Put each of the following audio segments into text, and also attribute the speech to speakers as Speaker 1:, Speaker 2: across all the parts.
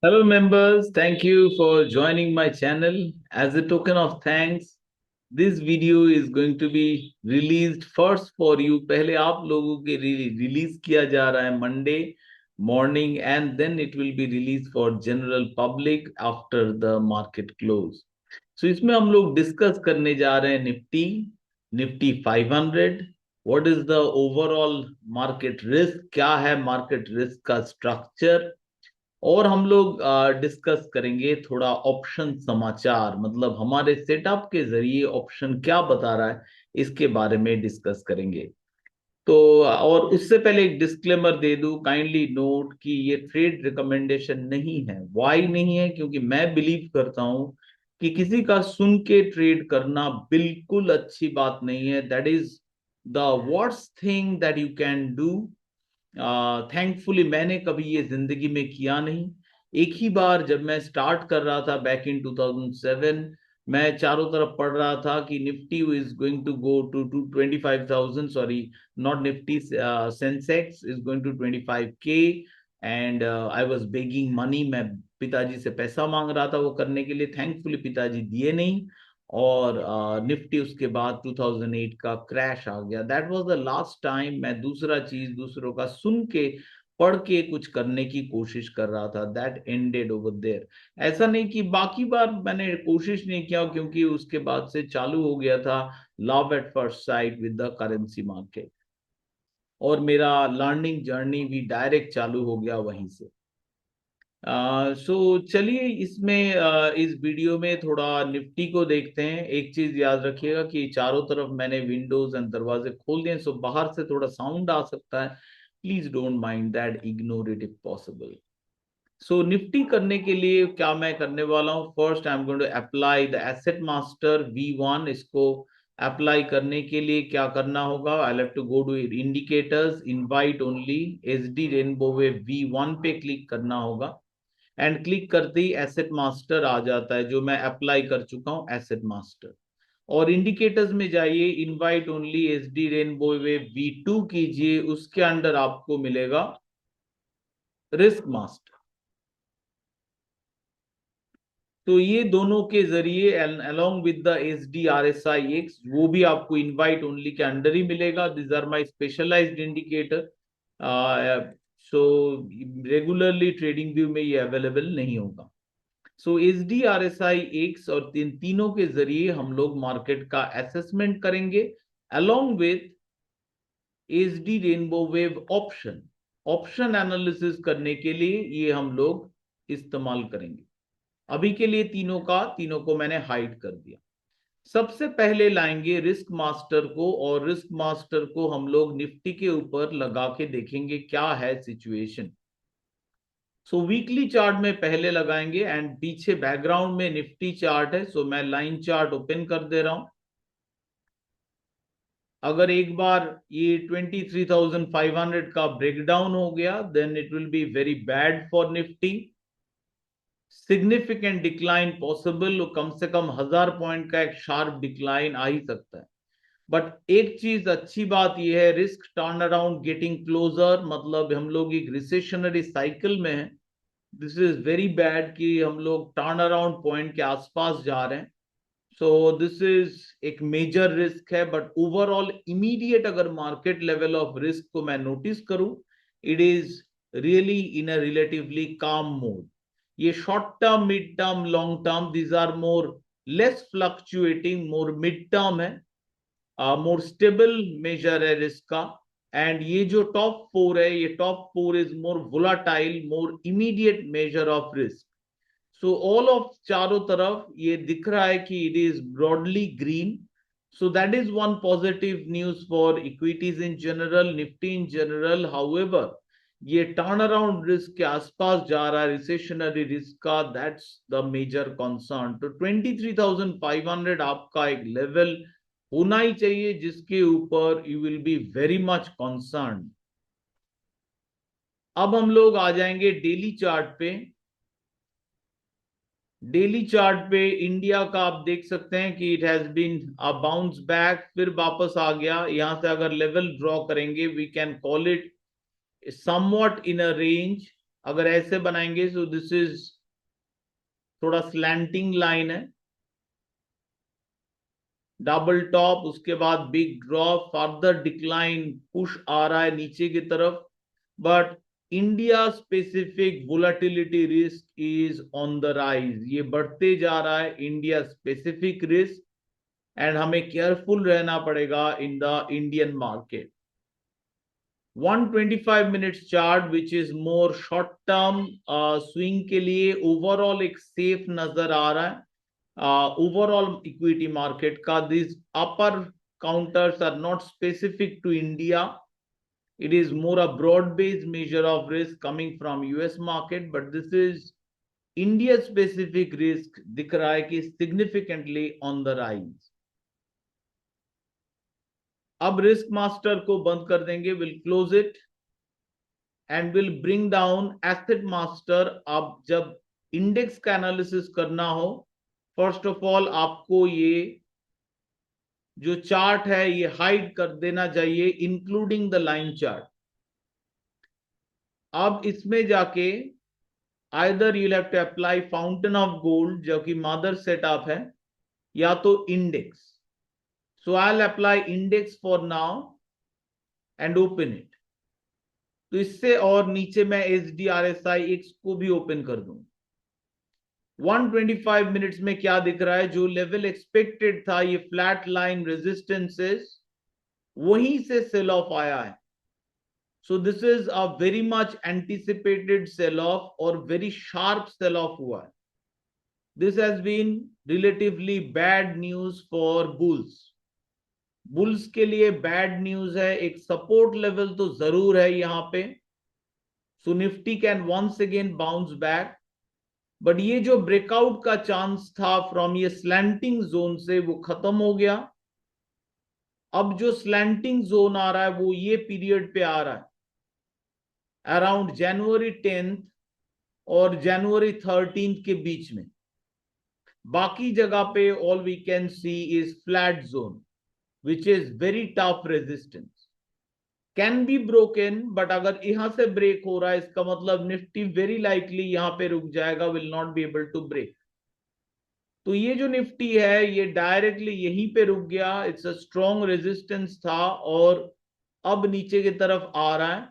Speaker 1: Hello, members. Thank you for joining my channel. As a token of thanks, this video is going to be released first for you. पहले आप लोगों के release किया जा रहा है Monday morning, and then it will be released for general public after the market close. So इसमें हम लोग डिस्कस करने जा रहे हैं Nifty 500. What is the overall market risk, क्या है मार्केट रिस्क का स्ट्रक्चर, और हम लोग डिस्कस करेंगे थोड़ा ऑप्शन समाचार, मतलब हमारे सेटअप के जरिए ऑप्शन क्या बता रहा है इसके बारे में डिस्कस करेंगे। तो और उससे पहले एक डिस्क्लेमर दे दूं, काइंडली नोट कि ये ट्रेड रिकमेंडेशन नहीं है। वाई नहीं है? क्योंकि मैं बिलीव करता हूं कि किसी का सुन के ट्रेड करना बिल्कुल अच्छी बात नहीं है। That is the worst thing that you can do. Thankfully मैंने कभी ये जिंदगी में किया नहीं। एक ही बार जब मैं स्टार्ट कर रहा था बैक इन 2007, मैं चारों तरफ पढ़ रहा था कि Nifty is going to go to 25,000, sorry not Nifty, Sensex is going to 25K, and I was begging money. मैं पिताजी से पैसा मांग रहा था वो करने के लिए। थैंकफुली पिताजी दिए नहीं, और निफ्टी उसके बाद 2008 का क्रैश आ गया। That was the last time मैं दूसरा चीज दूसरों का सुन के पढ़ के कुछ करने की कोशिश कर रहा था। That ended over there. ऐसा नहीं कि बाकी बार मैंने कोशिश नहीं किया, क्योंकि उसके बाद से चालू हो गया था love at first sight with the currency market, और मेरा लर्निंग जर्नी भी डायरेक्ट चालू हो गया वहीं से। सो चलिए इसमें इस वीडियो में थोड़ा निफ्टी को देखते हैं। एक चीज याद रखिएगा कि चारों तरफ मैंने विंडोज एंड दरवाजे खोल दिए, सो बाहर से थोड़ा साउंड आ सकता है। Please don't mind that, ignore it if possible. So Nifty करने के लिए क्या मैं करने वाला हूँ, first I am going to apply the asset master V1। इसको अप्लाई करने के लिए क्या करना होगा, I have to go to indicators, invite only, SD rainbow wave V1 पे क्लिक करना होगा। एंड क्लिक करते ही एसेट मास्टर आ जाता है, जो मैं अप्लाई कर चुका हूं एसेट मास्टर। और इंडिकेटर्स में जाइए, invite only SD rainbow wave V2 कीजिए, उसके अंडर आपको मिलेगा रिस्क मास्टर। तो ये दोनों के जरिए अलोंग विद द SDRSI-X, वो भी आपको इनवाइट ओनली के अंडर ही मिलेगा। This are my specialised indicator. So regularly trading view में ये अवेलेबल नहीं होगा। सो SDRSI-X और तीनों के जरिए हम लोग मार्केट का असेसमेंट करेंगे, along with SD rainbow wave option. Option analysis करने के लिए ये हम लोग इस्तेमाल करेंगे। अभी के लिए तीनों को मैंने हाइड कर दिया। सबसे पहले लाएंगे रिस्क मास्टर को, और रिस्क मास्टर को हम लोग निफ्टी के ऊपर लगा के देखेंगे क्या है सिचुएशन। सो वीकली चार्ट में पहले लगाएंगे, एंड पीछे बैकग्राउंड में निफ्टी चार्ट है। सो मैं लाइन चार्ट ओपन कर दे रहा हूं। अगर एक बार ये 23,500 का ब्रेकडाउन हो गया, then it will be very bad for Nifty. Significant decline possible, कम से कम 1000 पॉइंट का एक शार्प डिक्लाइन आ ही सकता है। बट एक चीज अच्छी बात यह है, risk turn around getting closure, मतलब हम लोग एक रिसेशनरी साइकिल में है। दिस इज वेरी बैड कि हम लोग टर्न अराउंड पॉइंट के आसपास जा रहे हैं। सो दिस इज एक मेजर रिस्क है। बट ओवरऑल इमीडिएट अगर मार्केट लेवल ऑफ रिस्क को मैं नोटिस करूं, it is really in a relatively calm mode. ये short term, mid term, long term, these are more less fluctuating, more mid term है, more stable major है risk का। And ये जो top four है, ये top four is more volatile, more immediate major of risk. So all of चारों तरफ ये दिख रहा है कि it is broadly green. So that is one positive news for equities in general, Nifty in general. However ये turn around risk के आसपास जा रहा है, रिसेशनरी रिस्क का, दैट्स द मेजर कंसर्न। तो 23,500 आपका एक लेवल होना ही चाहिए जिसके ऊपर you will be very much concern. अब हम लोग आ जाएंगे डेली चार्ट पे। डेली चार्ट पे इंडिया का आप देख सकते हैं कि it has been a bounce back, फिर वापस आ गया। यहां से अगर लेवल ड्रॉ करेंगे, we can call it somewhat in a range. अगर ऐसे बनाएंगे तो दिस इज थोड़ा स्लैंटिंग लाइन है, डबल टॉप, उसके बाद big drop, further decline, push आ रहा है नीचे की तरफ, but India specific volatility risk is on the rise, ये बढ़ते जा रहा है इंडिया स्पेसिफिक रिस्क, एंड हमें केयरफुल रहना पड़ेगा in the Indian market. 125 minutes chart which is more short term swing के लिए ओवरऑल एक सेफ नजर आ रहा है। ओवरऑल इक्विटी मार्केट का this upper counters are not specific to India. It is more a broad-based measure of risk coming from US market, but this is India specific risk दिख रहा है कि significantly on the rise. अब risk master को बंद कर देंगे, will close it and will bring down asset master. अब जब इंडेक्स का एनालिसिस करना हो, फर्स्ट ऑफ ऑल आपको ये जो चार्ट है ये हाइड कर देना चाहिए, इंक्लूडिंग द लाइन चार्ट। अब इसमें जाके either you have to apply fountain of gold जो कि मदर सेटअप है, या तो index. So I will apply index for now and open it. तो इससे और नीचे मैं SDRSI को भी ओपन कर दूं। 125 मिनट्स में क्या दिख रहा है, जो लेवल एक्सपेक्टेड था, ये फ्लैट लाइन रेजिस्टेंसेस, वहीं से सेल ऑफ आया है। So this is a very much anticipated sell off और वेरी शार्प सेल ऑफ हुआ है। This has been relatively bad news for bulls. Bulls के लिए बैड न्यूज है, एक सपोर्ट लेवल तो जरूर है यहां पे, so Nifty can once again bounce back, but ये जो ब्रेकआउट का चांस था फ्रॉम ये स्लैंटिंग जोन से वो खत्म हो गया। अब जो स्लैंटिंग जोन आ रहा है वो ये पीरियड पे आ रहा है, अराउंड जनवरी 10 और जनवरी 13 के बीच में। बाकी जगह पे all we can see is flat zone which is very tough resistance, can be broken, but अगर यहां से ब्रेक हो रहा है इसका मतलब निफ्टी वेरी लाइकली यहां पे रुक जाएगा, will not be able to break. तो ये जो निफ्टी है ये डायरेक्टली यहीं पे रुक गया, इट्स अ स्ट्रॉन्ग रेजिस्टेंस था और अब नीचे की तरफ आ रहा है।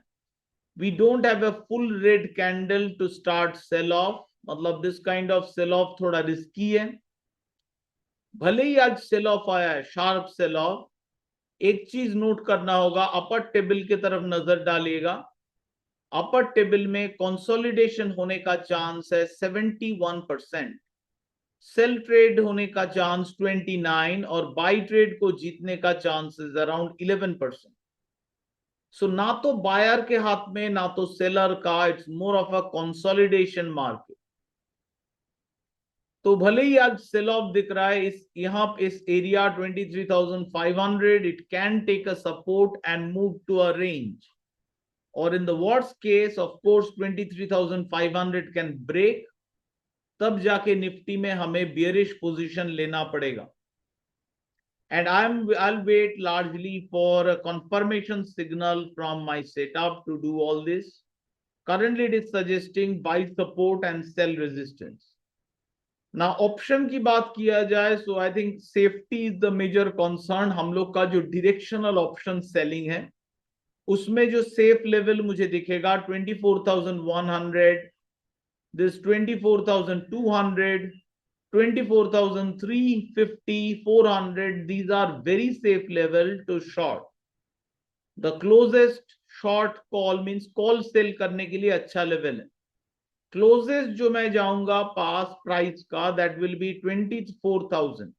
Speaker 1: We don't have a full red candle to start sell off, मतलब this kind of sell off थोड़ा रिस्की है। भले ही आज सेल ऑफ आया है, शार्प सेल ऑफ, एक चीज नोट करना होगा, अपर टेबल की तरफ नजर डालिएगा। अपर टेबल में कंसोलिडेशन होने का चांस है 71%, सेल ट्रेड होने का चांस 29 और बाई ट्रेड को जीतने का चांसेस अराउंड 11%। सो ना तो बायर के हाथ में ना तो सेलर का, it's more of a consolidation market. तो भले ही आज सेल ऑफ दिख रहा है इस यहां इस area 23,500, it can take a support and move to a range, और in the worst case of course 23,500 can break, तब जाके निफ्टी में हमें बियरिश पोजीशन लेना पड़ेगा। And I'll wait largely for a confirmation signal from my setup to do all this. Currently it is suggesting buy support and sell resistance. Now option की बात किया जाए, so I think safety is the major concern। हम लोग का जो directional option selling है उसमें जो safe level मुझे दिखेगा 24,100, this 24,200, 24,350, 400, these are very safe level to short. The closest short call means call sell करने के लिए अच्छा लेवल है। क्लोजेस्ट जो मैं जाऊंगा पास प्राइस का, दैट विल बी 24,000।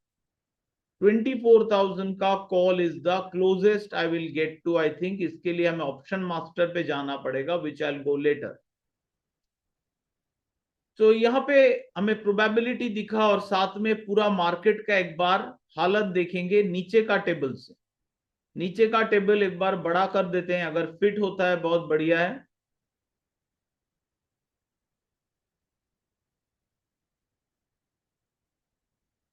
Speaker 1: 24,000 का call is the closest I will get to. I think इसके लिए हमें ऑप्शन मास्टर पे जाना पड़ेगा, विच आई विल गो लेटर। तो यहाँ पे हमें प्रोबेबिलिटी दिखा और साथ में पूरा मार्केट का एक बार हालत देखेंगे नीचे का टेबल से। नीचे का टेबल एक बार बड़ा कर देते हैं, अगर फिट होता है बहुत बढ़िया है।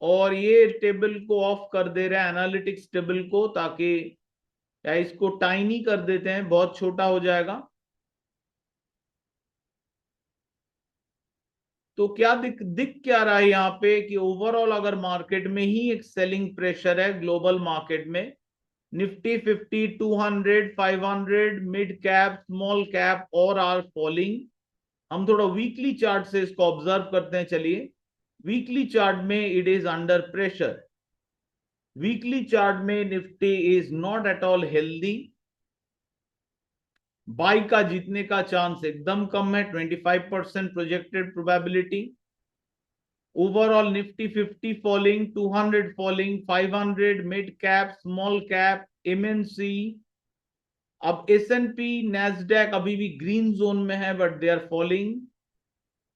Speaker 1: और ये टेबल को ऑफ कर दे रहे हैं, एनालिटिक्स टेबल को, ताकि या इसको टाइनी कर देते हैं, बहुत छोटा हो जाएगा। तो क्या दिख क्या रहा है यहाँ पे कि ओवरऑल अगर मार्केट में ही एक सेलिंग प्रेशर है ग्लोबल मार्केट में, Nifty 50, 200, 500, mid cap, small cap और आर फॉलिंग। हम थोड़ा वीकली चार्ट से इसको ऑब्जर्व करते हैं। चलिए, वीकली चार्ट में it is under pressure. Weekly chart में Nifty is not at all healthy. Buy का जीतने का चांस एकदम कम है, 25% projected probability. Overall Nifty 50 falling, 200 falling, 500 mid cap, small cap, MNC. अब एसएनपी, नैस्डैक अभी भी ग्रीन जोन में है but they are falling.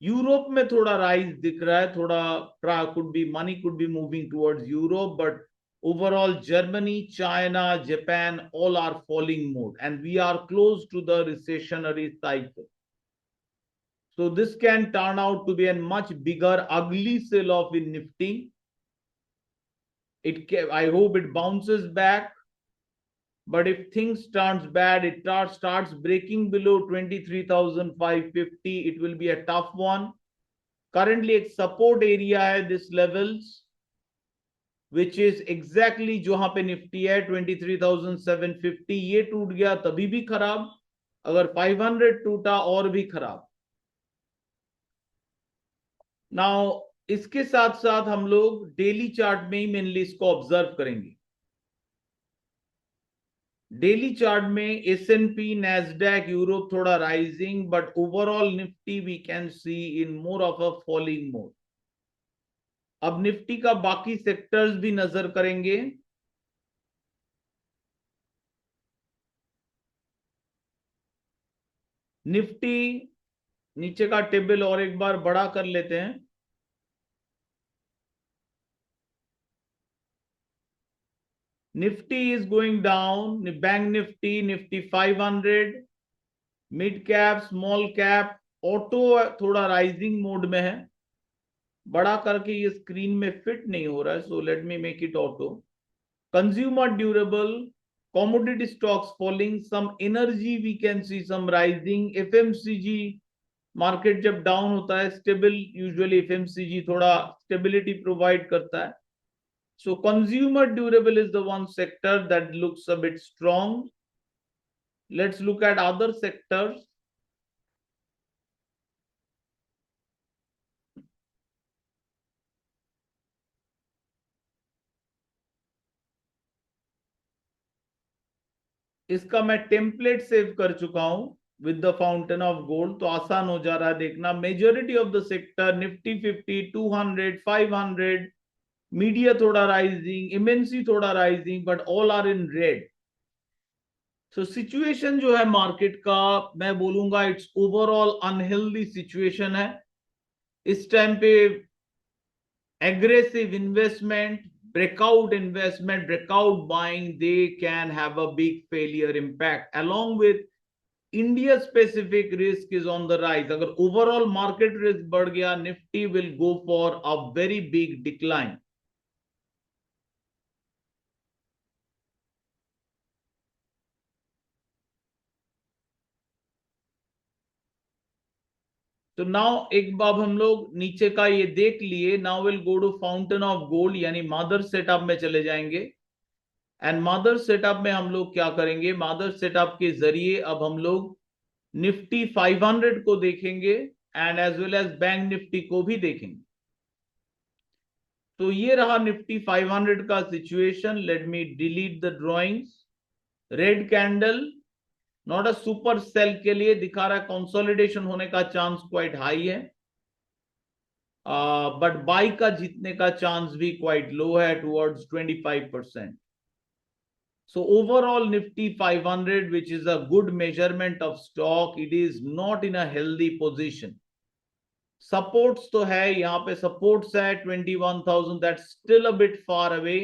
Speaker 1: Europe में थोड़ा राइज दिख रहा है, थोड़ा could be money could be moving towards Europe, but overall Germany, China, Japan all are falling mode and we are close to the recessionary cycle. So this can turn out to be a much bigger ugly sell off in Nifty. I hope it bounces back, but if things turns bad, it starts breaking below 23,550, it will be a tough one. Currently एक support area है this levels, which is exactly जहां पे Nifty है 23,750। ये टूट गया तभी भी खराब, अगर 500 टूटा और भी खराब। नाउ इसके साथ साथ हम लोग डेली चार्ट में ही मेनली इसको ऑब्जर्व करेंगे। डेली चार्ट में एसएनपी, नैस्डैक, यूरोप थोड़ा rising, but overall Nifty we can see in more of a falling mode. अब निफ्टी का बाकी सेक्टर्स भी नजर करेंगे। निफ्टी नीचे का टेबल और एक बार बड़ा कर लेते हैं। Nifty is going down, bank Nifty, Nifty 500, mid cap, small cap, auto थोड़ा राइजिंग मोड में है। बड़ा करके ये स्क्रीन में फिट नहीं हो रहा है, so let me make it auto. Consumer durable, commodity stocks falling, some energy we can see some rising, FMCG market जब डाउन होता है स्टेबल, यूजुअली एफएमसीजी थोड़ा स्टेबिलिटी प्रोवाइड करता है। So consumer durable is the one sector that looks a bit strong. Let's look at other sectors. इसका मैं template save कर चुका हूं with the fountain of gold, तो आसान हो जा रहा है देखना। Majority of the sector Nifty 50, 200, 500, media थोड़ा राइजिंग, एमएनसी थोड़ा rising, but all are in red. So situation जो है मार्केट का, मैं बोलूंगा इट्स ओवरऑल अनहेल्दी सिचुएशन है। इस टाइम पे aggressive investment, breakout investment, breakout buying, they can have a big failure impact. Along with India specific risk is on the rise. अगर overall market risk बढ़ गया, Nifty will go for a very big decline. तो now एक बार हम लोग नीचे का ये देख लिए। Now will go to fountain of gold यानी मादर सेटअप में चले जाएंगे। एंड मादर सेटअप में हम लोग क्या करेंगे, मादर सेटअप के जरिए अब हम लोग निफ्टी 500 को देखेंगे and as well as bank Nifty को भी देखेंगे। तो ये रहा निफ्टी 500 का situation. Let me delete the drawings. Red candle, not a super sell के लिए दिखा रहा है, कंसोलिडेशन होने का चांस क्वाइट हाई है, बट बाई का जीतने का चांस भी क्वाइट लो है, towards 25%। So overall Nifty 500, which is a good measurement of stock, it is not in a healthy position. Supports तो है, यहां पे सपोर्ट्स है 21,000, that's still a bit far away.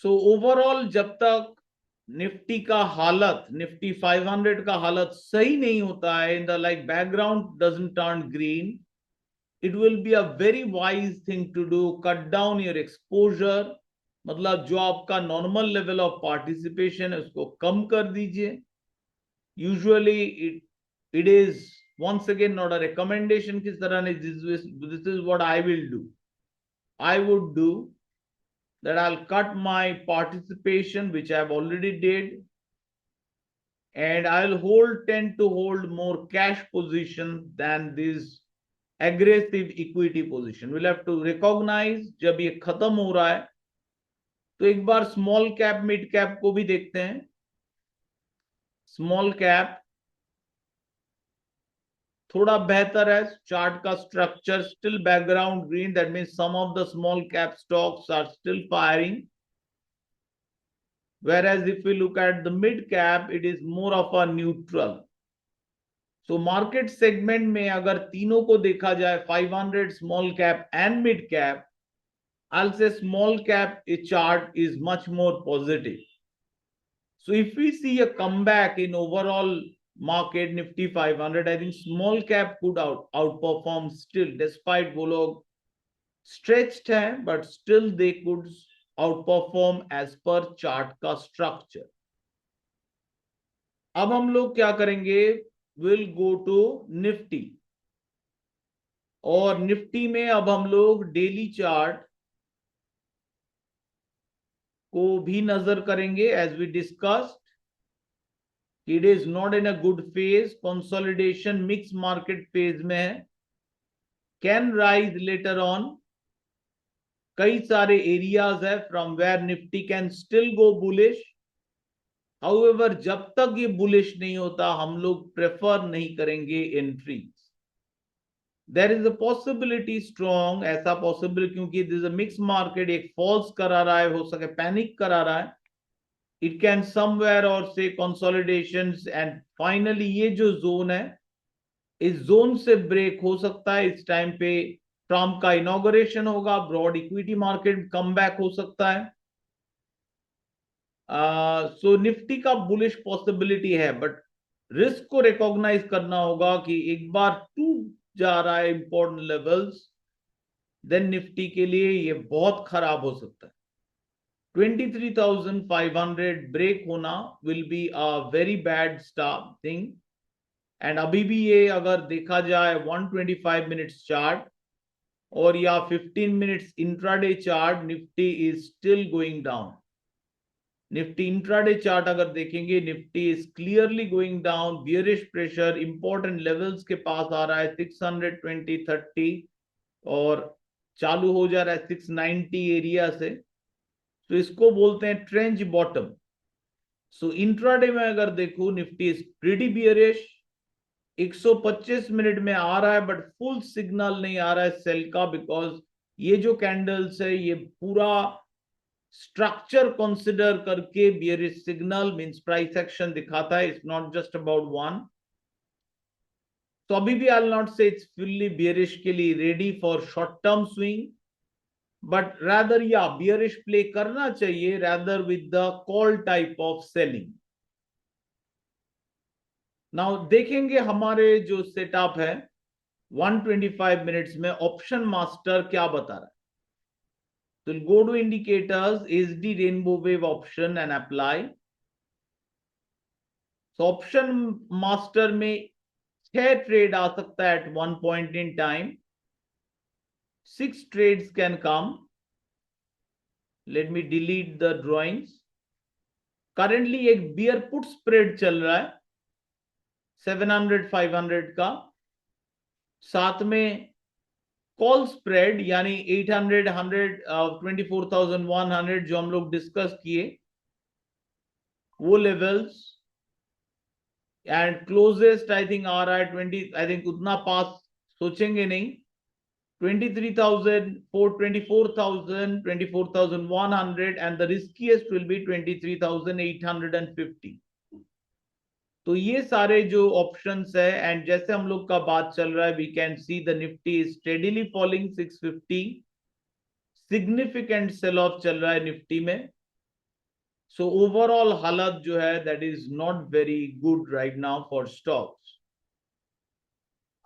Speaker 1: So overall जब तक Nifty का हालत, निफ्टी 500 का हालत सही नहीं होता है, in the like background doesn't turn green, it will be a very wise thing to do, cut down your exposure. मतलब जो आपका नॉर्मल लेवल ऑफ पार्टिसिपेशन है उसको कम कर दीजिए। Usually it is once again not a recommendation किस तरह नहीं, this is what I will do. I would do that I'll cut my participation, which I've already did, and I'll tend to hold more cash position than this aggressive equity position. We'll have to recognize जब ये खत्म हो रहा है तो एक बार small cap mid cap को भी देखते हैं. स्मॉल कैप थोड़ा बेहतर है, चार्ट का structure still background green, that means some of the small cap stocks are still firing, whereas if we look at the mid cap it is more of a neutral. So market segment में अगर तीनों को देखा जाए 500 small cap and mid cap, I'll say small cap chart is much more positive. So if we see a comeback in overall market Nifty 500, I think small cap could outperform still, despite वो लोग stretched हैं, but still they could outperform as per chart का structure. अब हम लोग क्या करेंगे, we'll go to Nifty, और निफ्टी में अब हम लोग डेली चार्ट को भी नजर करेंगे. As we discussed, it is not in a good phase, consolidation mix market phase में है, कैन राइज लेटर ऑन. कई सारे एरियाज है from where Nifty can still go bullish. However जब तक ये बुलिश नहीं होता हम लोग प्रेफर नहीं करेंगे entries. There is a possibility strong, ऐसा पॉसिबल क्योंकि दिस अ मिक्स मार्केट, एक फॉल्स करा रहा है, हो सके पैनिक करा रहा है. इट कैन समवेयर और से कंसोलिडेशंस, एंड फाइनली ये जो जोन है इस जोन से ब्रेक हो सकता है. इस टाइम पे ट्रम्प का इनॉग्रेशन होगा, broad equity market come back हो सकता है. सो निफ्टी का बुलिश पॉसिबिलिटी है, बट रिस्क को रिकॉग्नाइज करना होगा कि एक बार टूट जा रहा है इंपॉर्टेंट लेवल्स, देन निफ्टी के लिए ये बहुत खराब हो सकता है. 23,500 ब्रेक होना will be a very bad start thing. And अभी भी ये अगर देखा जाए 125 मिनट्स चार्ट और या 15 minutes intraday chart, Nifty is still going down. Nifty intraday chart अगर देखेंगे, Nifty is clearly going down. Bearish pressure important levels के पास आ रहा है 620, 30, और चालू हो जा रहा है 690 एरिया से. तो इसको बोलते हैं ट्रेंच बॉटम. सो इंट्राडे में अगर देखो, Nifty is pretty bearish. 125 minute में आ रहा है बट फुल सिग्नल नहीं आ रहा है सेल का, बिकॉज ये जो कैंडल्स है ये पूरा स्ट्रक्चर कंसिडर करके bearish signal means price action दिखाता है. It's not just about one. तो अभी भी आई विल नॉट से इट्स फुल्ली बियरिश के लिए ready for short term swing, but rather bearish play करना चाहिए rather with the call type of selling. Now देखेंगे हमारे जो सेटअप है 125 मिनट्स में ऑप्शन मास्टर क्या बता रहा है. तो go to indicators, SD rainbow wave option and apply. तो ऑप्शन मास्टर में 6 ट्रेड आ सकता है at one point in time. 6 trades can come. Let me delete the drawings. Currently एक बियर पुट स्प्रेड चल रहा है 700 500 का, साथ में कॉल स्प्रेड यानी 800 100 24,100 जो हम लोग डिस्कस किए वो levels. And closest I think आ रहा है 20, आई थिंक उतना पास सोचेंगे नहीं. 23,000, 24,000, 24,100, and the riskiest will be 23,850. तो ये सारे जो ऑप्शंस है, एंड जैसे हम लोग का बात चल रहा है, we can see the Nifty is steadily falling 650. Significant sell off चल रहा है निफ्टी में. सो ओवरऑल हालत जो है that is not very good right now for stocks.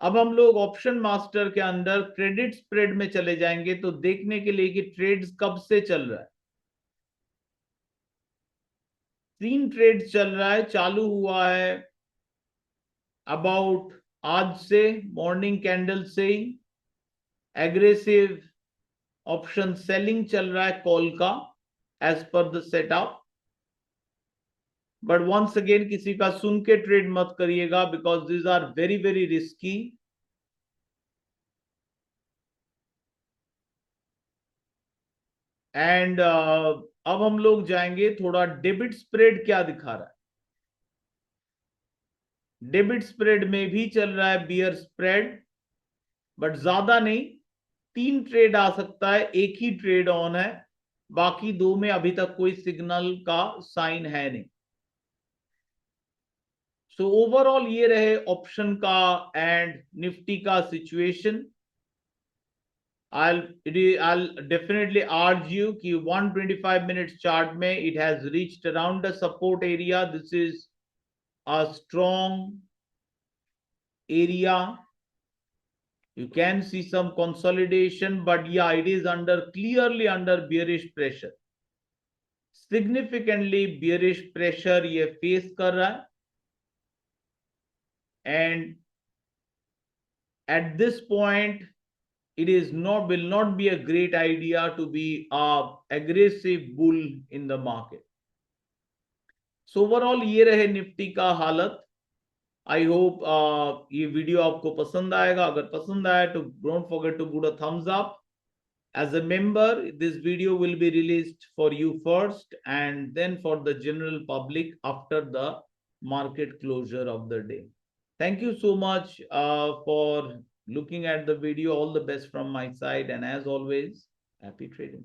Speaker 1: अब हम लोग ऑप्शन मास्टर के अंदर क्रेडिट स्प्रेड में चले जाएंगे तो देखने के लिए कि ट्रेड्स कब से चल रहा है. 3 ट्रेड्स चल रहा है, चालू हुआ है अबाउट आज से मॉर्निंग कैंडल से एग्रेसिव ऑप्शन सेलिंग चल रहा है कॉल का एज पर the setup, but once again किसी का सुन के ट्रेड मत करिएगा because this are very very risky. And अब हम लोग जाएंगे थोड़ा डेबिट स्प्रेड क्या दिखा रहा है। डेबिट स्प्रेड में भी चल रहा है बियर स्प्रेड, बट ज्यादा नहीं, 3 ट्रेड आ सकता है, एक ही ट्रेड ऑन है, बाकी 2 में अभी तक कोई सिग्नल का साइन है नहीं। सो ओवरऑल ये रहे ऑप्शन का एंड निफ्टी का situation. I'll definitely urge you कि 125 minutes chart में it has reached around the support area. This is a strong area. You can see some consolidation, but yeah, it is clearly under bearish pressure. Significantly bearish pressure ये face कर रहा है, and at this point it will not be a great idea to be a aggressive bull in the market. So overall ये रहे Nifty का हालत। I hope ये video आपको पसंद आएगा। अगर पसंद आए तो don't forget to put a thumbs up. As a member, this video will be released for you first and then for the general public after the market closure of the day. Thank you so much for looking at the video. All the best from my side, and as always, happy trading.